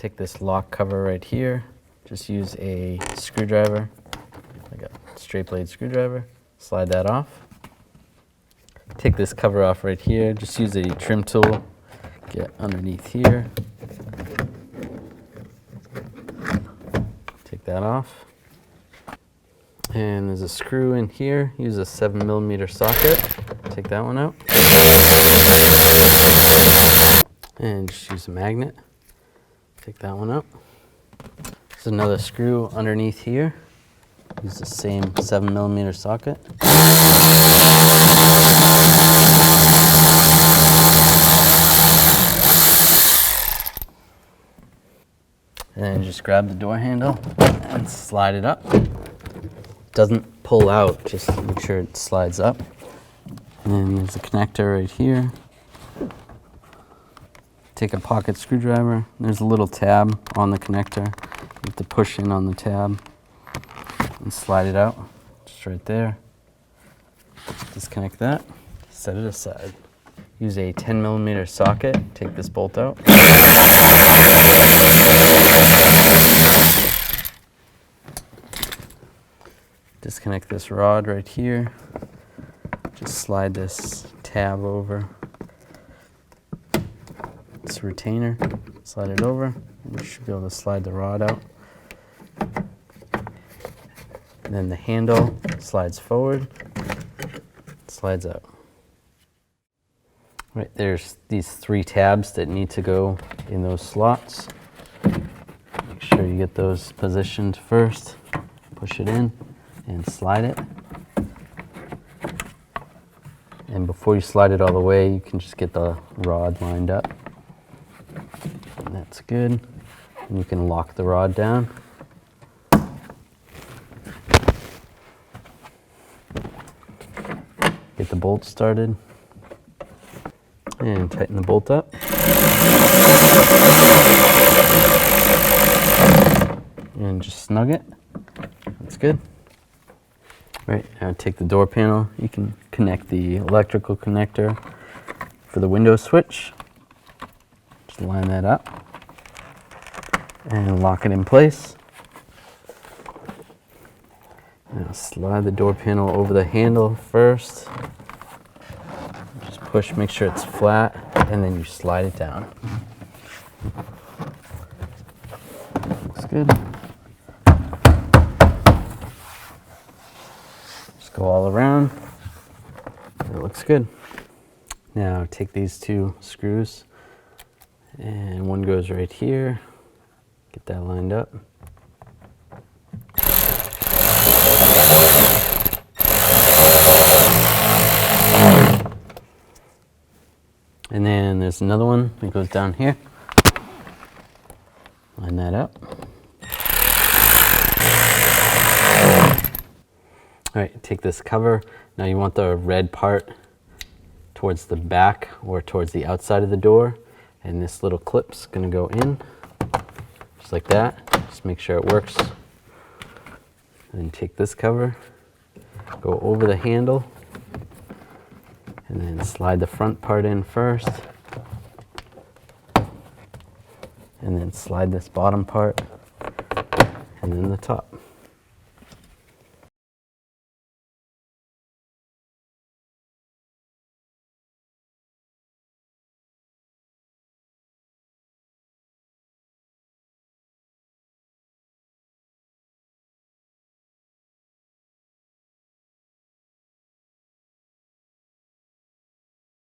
take this lock cover right here, just use a screwdriver, like a straight blade screwdriver, slide that off. Take this cover off right here, just use a trim tool, get underneath here, take that off. And there's a screw in here, use a 7mm socket, take that one out. And just use a magnet, take that one out. There's another screw underneath here, use the same 7mm socket. And then just grab the door handle and slide it up. Doesn't pull out, just make sure it slides up. And then there's a connector right here. Take a pocket screwdriver. There's a little tab on the connector. You have to push in on the tab and slide it out, just right there. Disconnect that, set it aside. Use a 10mm socket, take this bolt out. Disconnect this rod right here. Just slide this tab over. It's a retainer, slide it over, and you should be able to slide the rod out. And then the handle slides forward, slides out. Right, there's these 3 tabs that need to go in those slots. Make sure you get those positioned first. Push it in and slide it. And before you slide it all the way, you can just get the rod lined up. And that's good. And you can lock the rod down. Get the bolt started. And tighten the bolt up. And just snug it. That's good. Right, now take the door panel. You can connect the electrical connector for the window switch. Just line that up and lock it in place. Now slide the door panel over the handle first. Just push, make sure it's flat, and then you slide it down. Looks good. Just go all around. It looks good. Now take these 2 screws, and one goes right here. Get that lined up. And then there's another one that goes down here. Line that up. All right, take this cover. Now you want the red part towards the back or towards the outside of the door. And this little clip's gonna go in, just like that. Just make sure it works. And then take this cover, go over the handle, and then slide the front part in first. And then slide this bottom part, and then the top.